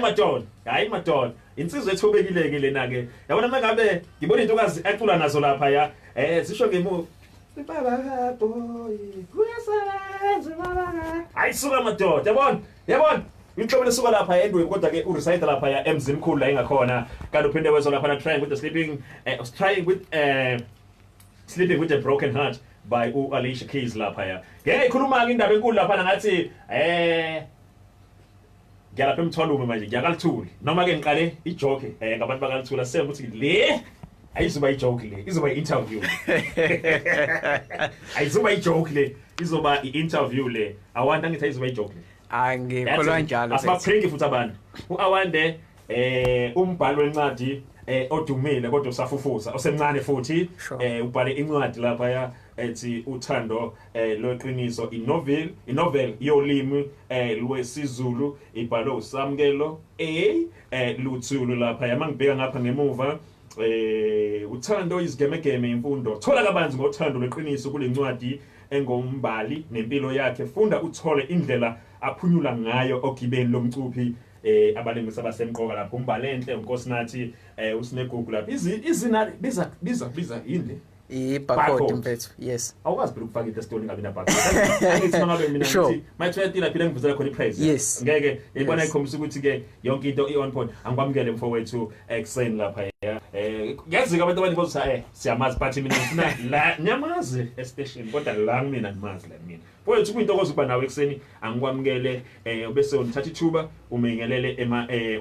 madoda insizwe ethobekile lena ke yabona mangabe ngibona intokazi ecula nazo lapha ya sisho ngemuva baba boy kuyasebenza baba ayisuka madoda yabona Inhlobo lesuka lapha endweni kodwa ke urecite lapha ya emzimkhulu la engakhona kanti uphinde wezwa lapha trying with the sleeping with a broken heart by Alicia Keys lapha ya ngeke ikhuluma ke indaba enkulu lapha ngathi ngiyalapha emthwalume manje ngiyakaluthuli noma ke ngiqale ijoke ngabantu bakaluthula senze ukuthi le ayizoba ijoke le izoba interview ayizoba ijoke le izoba interview le awanda ngithi ayizoba ijoke le angikholwa njalo asibaphengi futhi abantu U-Awande umbhalo wencwadi odumile kodwa usafufusa osemncane futhi ubhale incwadi lapha ya ethi Uthando Lweqiniso inovel yolimi lwesiZulu ibhalwe uSamkelo Luthuli lapha yamangibheka ngapha ngemuva uthando izigemegeme imfundo thola kabanzi ngothando lweqiniso kule ncwadi engombali nempilo yakhe funda uthole indlela aphunyula ngayo ogibeni lomcuphi abalengisa basemqoka lapho umbali enhle inkosi nathi usinegugu lapha izina biza yini barcode mfethu yes awukazi phela ukufaka i-testimony ngabe na barcode angithi mangabe mina ngithi mayithwetila phela ngivuzela khona ipraise yes ngeke ibona ikhombisa ukuthi ke yonke into i-on point angikwamukele mfowethu exen lapha ngiyazika abantu abaningi boza siyamazi but mina ngifuna la nyamazi estation kodwa la mina ngimazi la mina mfowethu kuyintokozo ukuba nawe ekseni angikwamukele bese unithatha ithuba umengelele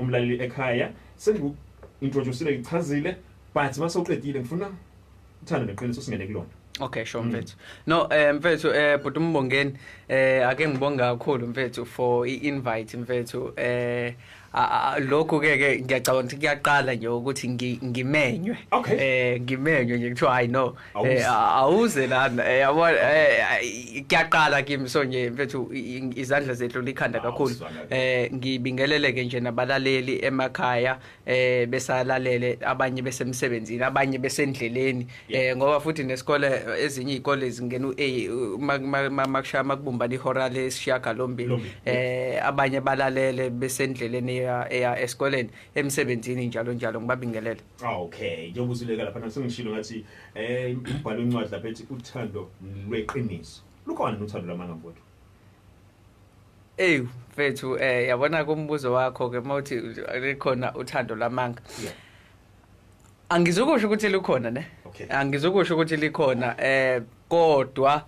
umlaleli ekhaya sengu introduce ngichazile but mase uqedile ngifuna Uthando neqiniso singene kulona. Okay, sure mfethu. No, mfethu but umbongeni ake ngibonga kakhulu mfethu for i-invite mfethu lokho ke ngiyacabanga ukuthi kuyaqala nje ukuthi ngimenywe ngimenywe nje kuthiwa I know awuze lana yabona kuyaqala kimi so nje mfethu izandla zethu likhanda kakhulu ngibingeleleke nje nabalaleli emakhaya besalalele abanye besemsebenzini abanye besendleleni ngoba futhi nesikole ezinye izikole zingena makushaya makubumbana ihora lesishiyagalombili abanye balalele besendleleni eya esikoleni emsebenzini njalo ngibabingelele. Okay, ngiyobuzuleka lapha nasengishilo ngathi umbhalo wencwadi lapha ethi Uthando Lweqiniso. Lukhona uthando lamanga mfowethu. Mfethu yabona kumbuzo wakho ke mawuthi likhona uthando lamanga. Angizokusho ukuthi likhona ne? Angizokusho ukuthi likhona kodwa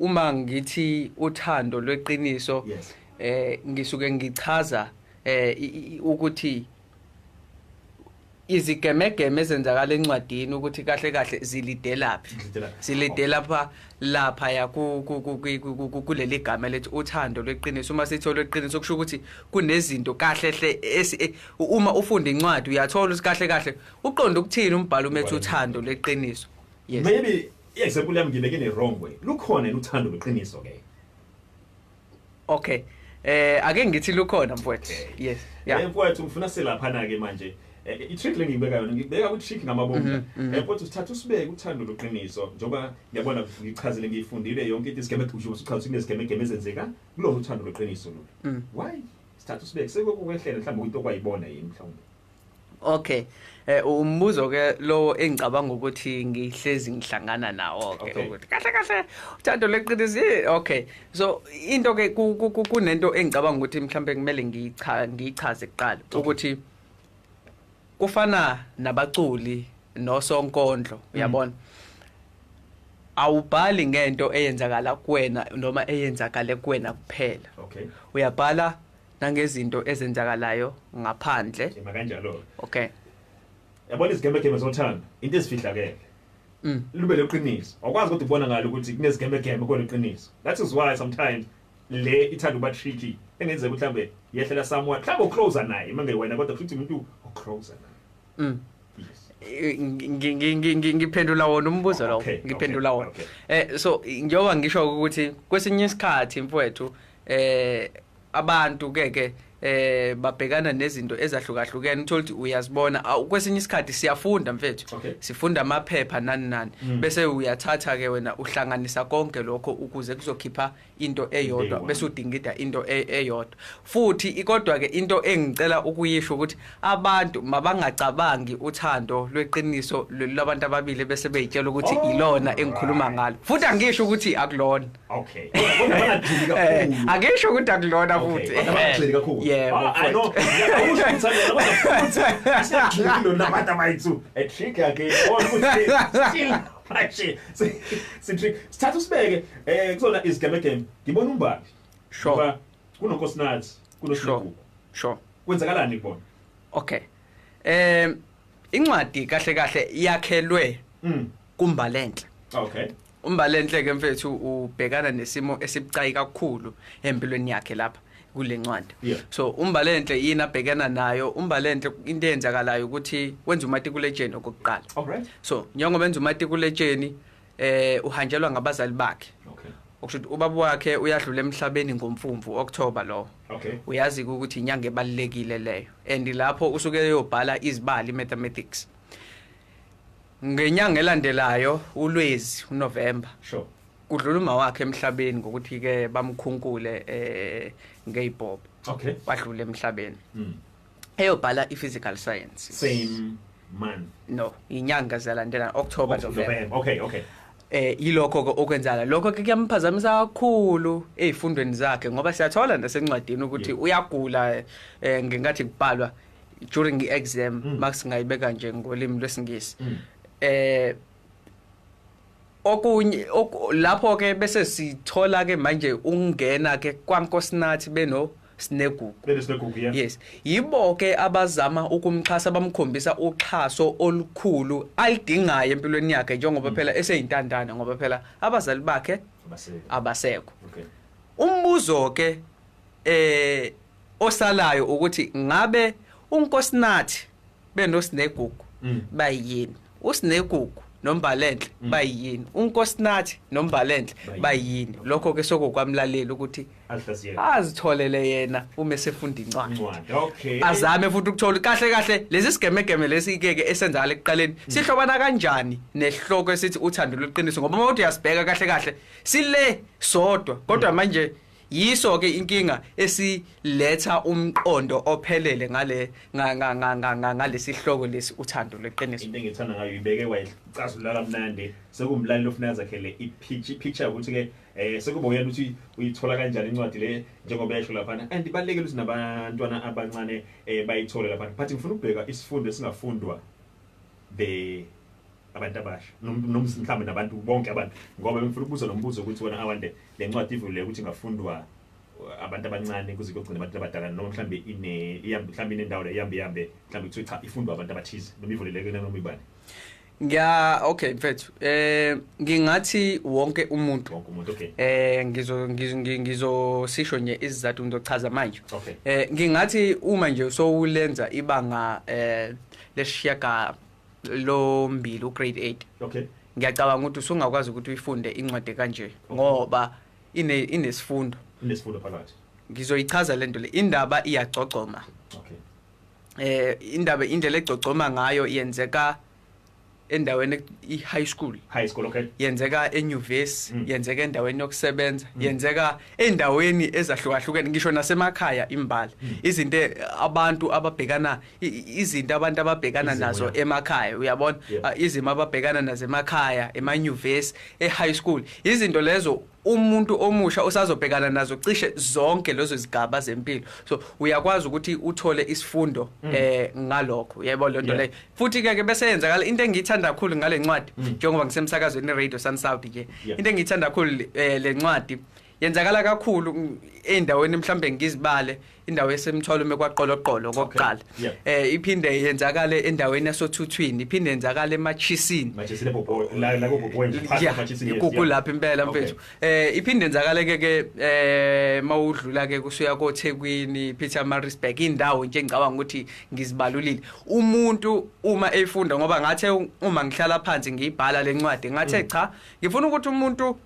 uma ngithi uthando lweqiniso ngisuke ngichaza ukuthi izigemegeme ezenzakala encwadini ukuthi kahle zilidelaphi zilidela lapha ya kuleli gama lethi uthando lweqiniso uma sithola leqiniso kusho ukuthi kunezinto kahle uma ufunda incwadi uyathola ukuthi kahle uqonda ukuthini umbhalo umethi uthando lweqiniso. Yes, maybe example yami ngibeke ne wrong way lukhona uthando lweqiniso ke. Okay, ake ngithi lukhona mfowethu. Yes, yeah mfowethu ngifuna selaphana ke manje i-trick lengibeka yona ngibeka u-trick ngamabomba mfowethu sithatha usibeke uthando lweqiniso njengoba ngiyabona ngichazile ngiyifundile yonke into isigeme usho usichaza kunezigemegeme ezenzeka kulona uthando lweqiniso lo. Why sithatha usibeke sekwehlele mhlawumbe into okwayibona yini mhlawumbe. Okay, umbuzo ke lo engicabanga ukuthi ngihlezi ngihlangana nawo ke ukuthi kahle uthando lweqiniso. Okay, so into ke kunento engicabanga ukuthi mhlambe kumele ngiyichaze kuqala ukuthi kufana nabaculi nosonkondlo uyabona awubhali ngento eyenzakala kuwena noma eyenzakale kuwena kuphela. Okay, uyabhala nangezinto ezenzakalayo ngaphandle kanjalo. Okay, yabona izigemegeme zothando into ezifihlakele lube leqiniso awukwazi ukuthi ubona ngalo ukuthi kunezigemegeme kweqiniso. That is why sometimes le ithanda uba tricky engenzeka mhlambe yehlela someone mhlambe ucloser naye manje wena kodwa futhi umuntu ocloser naye. Ngiphendula wona umbuzo lo ngiphendula wona. So njengoba ngisho ukuthi kwesinye isikhathi mfowethu abantu keke babhekana nezinto ezahlukahlukene uthola ukuthi uyazibona kwesinye isikhathi siyafunda mfethu sifunda amaphepha nani bese uyathatha ke wena uhlanganisa konke lokho ukuze kuzokhipha into eyodwa bese udingida into eyodwa futhi kodwa ke into engicela ukuyisho ukuthi abantu mabangacabangi uthando lweqiniso labantu ababili bese beyitshela ukuthi ilona engikhuluma ngalo futhi angisho ukuthi akulona okay kodwa bangadili kakhulu angisho ukuthi akulona futhi yebo I know awusho ukuthi asidlile nabantu abayithu trick again still actually trick sithatha usibeke kuzona izigemegeme ngibona umbali sure kunonkosinathi kunosigugu sure kwenzakalani kubona okay incwadi kahle yakhelwe kumbalenhle okay umbalenhle ke mfethu ubhekana nesimo esibucayi kakhulu empilweni yakhe lapha kule ncwadi so umbalenhle yini abhekana nayo umbalenhle into eyenzakalayo ukuthi wenza umatikuletsheni okokuqala alright so njengoba wenza umatikuletsheni uhanjelwa ngabazali bakhe okay okusho ubaba wakhe uyadlula emhlabeni ngoMfumfu October lo okay uyazi ukuthi inyanga ebalekile leyo and lapho usuke eyobhala izibali mathematics ngenyanga elandelayo uLwezi uNovember sure kudlula uma wakhe emhlabeni ngokuthi ke bamkhunkule ngeyibhobo okay wadlula emhlabeni eyobhala iPhysical Science same month no inyanga zalandela October November okay yilokho okwenzala lokho ke kuyamphazamisa kakhulu ezifundweni zakhe ngoba siyathola nasencwadini ukuthi uyagula ngenkathi kubhalwa during i-exam marks ngayibeka nje ngolimi lwesingisi okunye lapho ke bese sithola ke manje ungena ke kwankosinathi Snegugu yes yibo ke abazama ukumxhasa bamkhombisa uxhaso olukhulu alidingayo empilweni yakhe njengoba phela eseyintandana ngoba phela abazali bakhe abasekho umbuzo ke osalayo ukuthi ngabe unkosinathi Snegugu bayini uSnegugu nombalenhle bayini unkosinathi nombalenhle bayini lokho ke sokukwamlalela ukuthi azitholele yena uma esefunda incwadi okay azame futhi ukuthola kahle lezi sigemegeme lesike ke esenzakala ekuqaleni sihlobana kanjani nehloko esithi uthando lweqiniso ngoba uma uthi uyasibheka kahle sile sodwa kodwa manje yiso ke inkinga esiletha umqondo ophelele ngalesihloko lesi uthando lweqiniso into engithanda ngayo ibeke wayicazulula kamnandi sekumlaleli ofuna zakhele picture ukuthi ke sekuba uyena ukuthi uyithola kanjani incwadi le njengoba yesho lapha and ibalekile ukuthi nabantwana abancane bayithole lapha but ngifuna ukubheka isifundo esingafundwa abantu abasha mhlawumbe nabantu bonke abantu ngoba ngifuna ukubuza nombuzo ukuthi wena Awande le ncwadi ivule ukuthi ngafundwa abantu abancane kuze kugcina abantu abadala noma mhlawumbe mhlawumbe inendawo lehambe mhlawumbe kuthi cha ifundwa abantu abathize noma ivuleleke noma ibani okay mfethu ngingathi wonke umuntu okay ngizosisho nje izizathu ngizochaza manje okay ngingathi uma nje sowulenza ibanga leshiyaga lo mbili ugrade 8 okay ngiyacabanga ukuthi usungakwazi ukuthi uyifunde incwadi kanje ngoba inesifundo phakathi ngizoyichaza lento le indaba iyagcogcoma okay indaba indlela egcogcoma ngayo yenzeka endaweni i-high school okay yenzeka enyuvesi yenzeka endaweni yokusebenza yenzeka endaweni ezahlukahlukene ngisho nasemakhaya imbali izinto abantu ababhekana nazo emakhaya uyabona izimo ababhekana nazo emakhaya emanyuvesi e-high school izinto lezo umuntu omusha usazobhekana nazo cishe zonke lezo zigaba zempilo so uyakwazi ukuthi uthole isifundo ngalokho uyebo lonto leyo futhi ke bese yenzakala into engiyithanda kakhulu ngale ncwadi njengoba ngisemsakazweni iradio South ke into engiyithanda kakhulu le ncwadi yenzakala kakhulu endaweni mhlambe ngizibale indawo esemthwalo mekwaqoloqolo kokuqala iphinde yenzakale endaweni yasothuthwini iphinde yenzakale emachisini la kulapha impela mfethu iphinde yenzakale ke mawudlula ke kusuya koThekwini Pietermaritzburg indawo nje ngicabanga ukuthi ngizibalulile umuntu uma efunda ngoba ngathe uma ngihlala phansi ngiyibhala lencwadi ngathe cha ngifuna ukuthi umuntu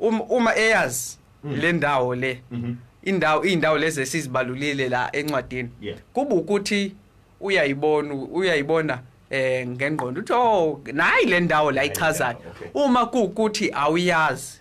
uma eyazi le ndawo le indawo lezi esizibalulile la encwadini kuba ukuthi uyayibona ngengqondo uthi oh nayi le ndawo la ichazayo uma kuukuthi awuyazi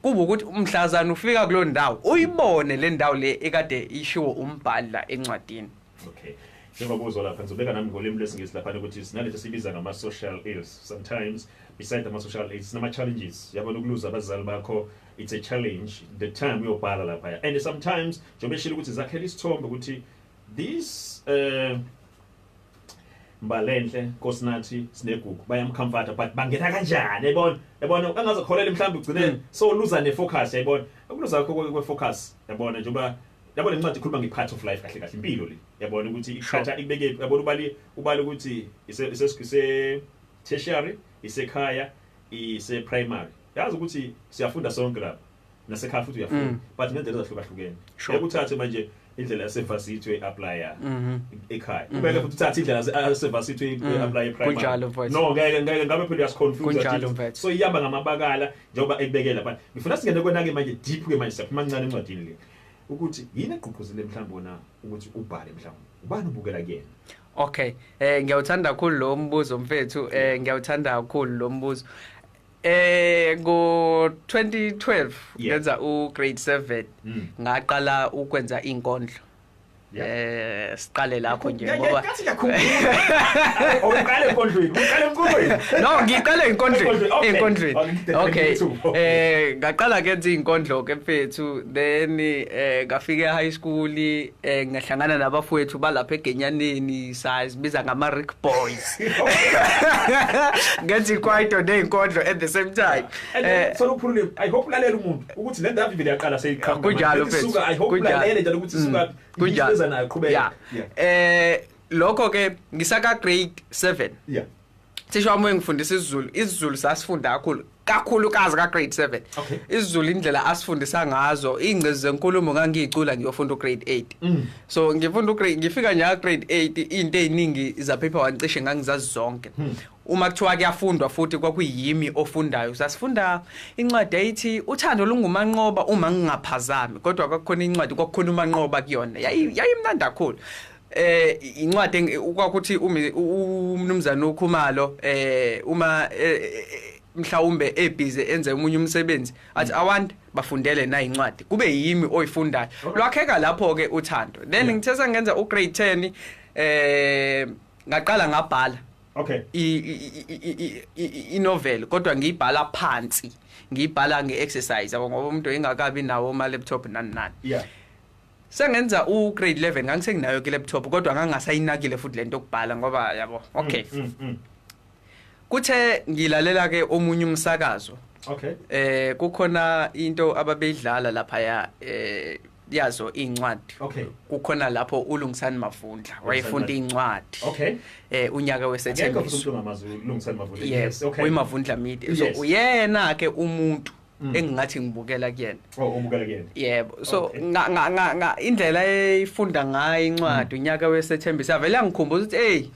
kuba ukuthi umhlazana ufika kulo ndawo uyibone le ndawo le ekade ishiwo umbhali la encwadini. Okay, njengobuzo lapha ngizobeka nami ngolimi lesingisi lapha ukuthi sinalethi sibiza ngama social ills. Sometimes beside ama social ills nama challenges yabona ukuluza abazali bakho, it's a challenge the time uyobhala lapha, and sometimes njengoba eshilo ukuthi zakhela isithombe ukuthi this Mbalenhle Nkosinathi Sinegugu bayamcomforta but bangena kanjani yabona angazokholela mhlawumbe ugcine so loser ne focus yabona ukuluza kwakho kwe focus yabona njengoba yabona incwadi ikhuluma nge-part of life kahle impilo le yabona ukuthi ikhatha ibeke yabona ubali ukuthi ise tertiary isekhaya ise primary yazi ukuthi siyafunda sonke lapha nasekhaya futhi uyafunda but ngendlela ezahlukahlukene yakuthathe manje indlela yasevasithi apply ekhaya ubeke futhi uthatha indlela yasevasithi apply primary no ngeke ngabe phela uyasiconfuse so iyamba ngamabakala njengoba ekubekela but ngifuna singene kwenake manje deep ke manje siyaphuma kancane encwadini le ukuthi yini egqugquzele mhlawumbe wona ukuthi ubhale mhlawumbe ubani ubukela kuyena. Okay, ngiyawuthanda kakhulu lo mbuzo mfethu, ngiyawuthanda kakhulu lo mbuzo. Go 2012 ngenza grade 7 ngaqala ukwenza inkondlo. Siqale lapho nje ngoba uqale enkondlweni no ngiqale enkondlweni okay ngaqala kenza inkondlo ke mfethu then ngafika high school ngahlangana nabafowethu balapha egenyaneni sibiza ngama Rick Boys ngenza kwaito neinkondlo at the same time so uphulule I hope lalela umuntu ukuthi le ndawo ivile yaqala seyiqhamuka kunjalo mfethu I hope lalela njalo ukuthi suka kunjalo lokho ke ngisaka grade 7 thisha wami ngifundisa isiZulu sasifunda kakhulu kazi ka grade 7 isiZulu indlela asifundisa ngazo ingcezi zenkulumo ngangicula ngiyofunda grade 8 so ngifika nya grade 8 into eziningi za paper wancishe ngangizazi zonke uma kuthiwa kuyafundwa futhi kwakuyimi ofundayo sasifunda incwadi eyithi uthando lungumanqoba uma ngingaphazami kodwa kwakukhona incwadi kwakukhona umanqoba kuyona yayimnandi kakhulu incwadi ukwakuthi umnumzana uKhumalo uma mhlawumbe ebhizi enze umunye umsebenzi athi awande bafundele na incwadi kube yimi oyifundayo lwakheka lapho ke uthando then ngithetha ngenza grade 10 ngaqala ngabhala okay I novel kodwa ngiyibhala phansi ngiyibhala ngeexercise ngoba umuntu engakabi nawo ama laptop nani sengenza grade 11 ngangisenginayo ke laptop kodwa ngangasayinakile futhi lento okubhala ngoba yabo okay kuthe ngilalela ke omunye umsakazo okay kukhona into ababeyidlala lapha yazo incwadi kukhona lapho uLungisani Mavundla wayefunda incwadi okay unyaka weSeptember uLungisani Mavundla yes okay uMavundla media so uyena ke umuntu engingathi ngibukela kuyena ubukela kuyena yebo so indlela eyifunda ngayo incwadi unyaka weSeptember savela ngikhumbuza ukuthi hey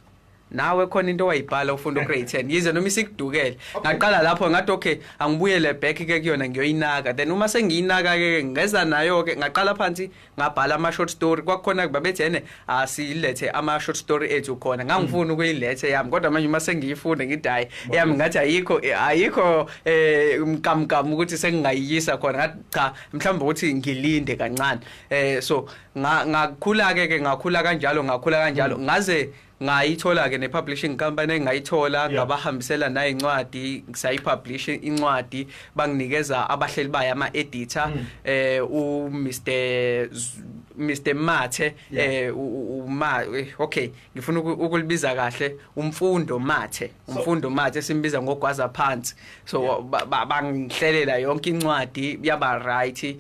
nawe khona into wayibhala ufunda grade 10 yize noma isikudukele ngaqala lapho ngathi okay angibuyele back ke kuyona ngiyoyinaka then uma sengiyinaka ke ngeza nayo ke ngaqala phansi ngabhala ama short story kwakukhona babethi ene asilethe ama short story ethu khona ngangifuna ukuyilethe yami kodwa manje uma sengiyifunda ngithi hayi yami ngathi ayikho umkamkam ukuthi sengingayiyisa khona ngathi cha mhlawumbe ukuthi ngilinde kancane so ngakhula ke ngakhula kanjalo ngaze ngayithola ke ne publishing company engayithola ngabahambisela na incwadi ngisayipublish incwadi banginikeza abahleli baye ama editor Mr Mathe okay ngifuna ukulibiza kahle umfundo Mathe simbiza ngogwaza phansi so bangihlelela yonke incwadi yaba right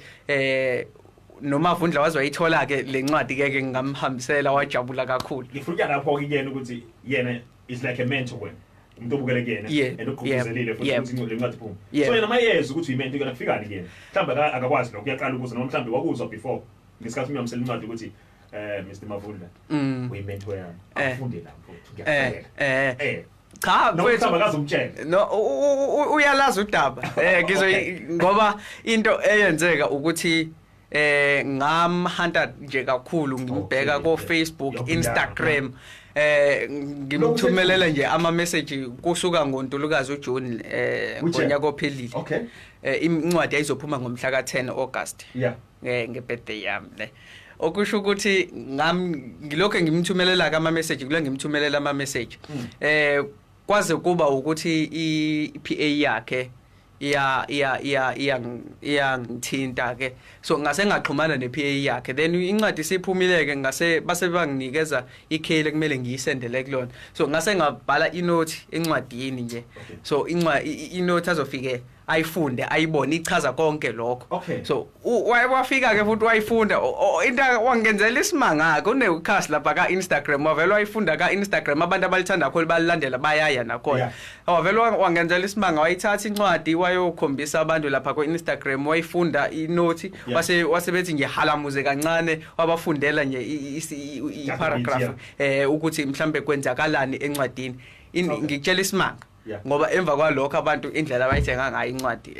noma Vundla wazwayithola ke lencwadi ke ngamhambisela wajabula kakhulu ngifuna lapho ke yena ukuthi yena is like a mentor when umuntu obukele kuyena enogqugquzelile futhi ukuthi lencwadi phuma so yena mayeza ukuthi uyimentor kuyena kufikani kuyena mhlawumbe akakwazi lokho uyaqala ukuza noma mhlawumbe wakuzwa before ngesikhathi ngiyamsela incwadi ukuthi Mr Mavundla uyimentor yami afunde lapho ngiyacela cha mfethu akazumtshela no uyalazi udaba ngoba into eyenzeka ukuthi ngamhunter nje kakhulu ngimbheka ko Facebook, Instagram, ngimthumelela nje ama message kusuka ngoNtulukazi uJune ngonyaka ophelile. Incwadi ayizophuma ngomhla ka10 August. Ngebirthday yami le. Okusho ukuthi ngilokho ngimthumelela ama message, kule ngimthumelela ama message. Kwaze kuba ukuthi iPA yakhe ngithinta ke, so ngase ngaxhumana nePA yakhe, then incwadi siphumileke ngase base banginikeza ikheli kumele ngiyisendele kulona, so ngase ngabhala inote encwadini nje, so inote azofike ayifunde ayibone ichaza konke lokho. So wafika ke futhi wayifunda into wangenzela isimanga ke unekhasi lapha ka Instagram, wavela wayifunda ka Instagram, abantu abalithanda kakhulu balilandela bayaya nakhona. Wavela wangenzela isimanga, wayithatha incwadi wayokhombisa abantu lapha ku Instagram, wayifunda inote, wasebethi ngihalamuze kancane, wabafundela nje i-paragraph ukuthi mhlambe kwenzakalani encwadini. Ngikutshela isimanga ngoba emva kwalokho abantu indlela abayithenga ngayo incwadi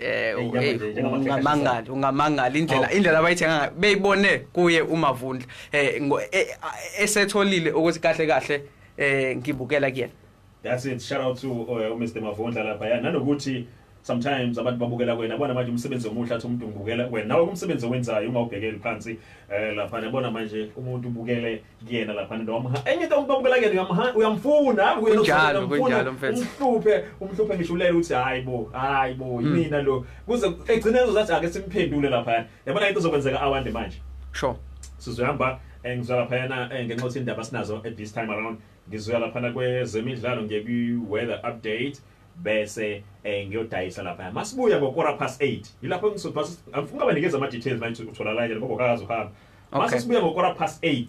ungamangala indlela abayithenga beyibone kuye uMavundla esetholile ukuthi kahle ngibukela kuyena. That's it. Shout out to Mr. Mavundla lapha nanokuthi sometimes abantu babukela kwena bona manje umsebenzi omuhle athi umuntu ngibukela wena nawe umsebenzi owenzayo ungawubhekeli phansi lapha yabona manje umuntu ubukele kuyena lapha noma enye into ubukela kuyena uyamfuna kunjalo mfethu umhluphe ngisho ulela uthi hayibo yimina lo kuze egcine uzathi ake simphendule lapha yabona into zokwenzeka awande manje. Sure sizohamba ngizwa lapha ngenxa yokuthi indaba sinazo at this time around ngizoya lapha kwezemidlalo ngeweather update bese ngiyodayisa lapha masibuya ngo8:15 yilapho ngizobhasa angifuna abanikeza ama details manje uthola la ngoba akazi uhamba masibuya ngo8:15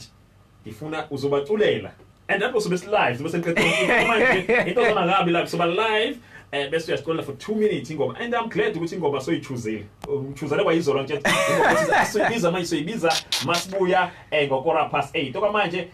ngifuna uzobaculela and that was live bese ngiqedile manje into zona ngabi lapho soba live bese uyasicola for 2 minutes ingoma and I'm glad ukuthi ingoma soyichuzile uchuzele kwayizolo nje ngoba siyibiza manje soyibiza masibuya ngo8:15 okwamanje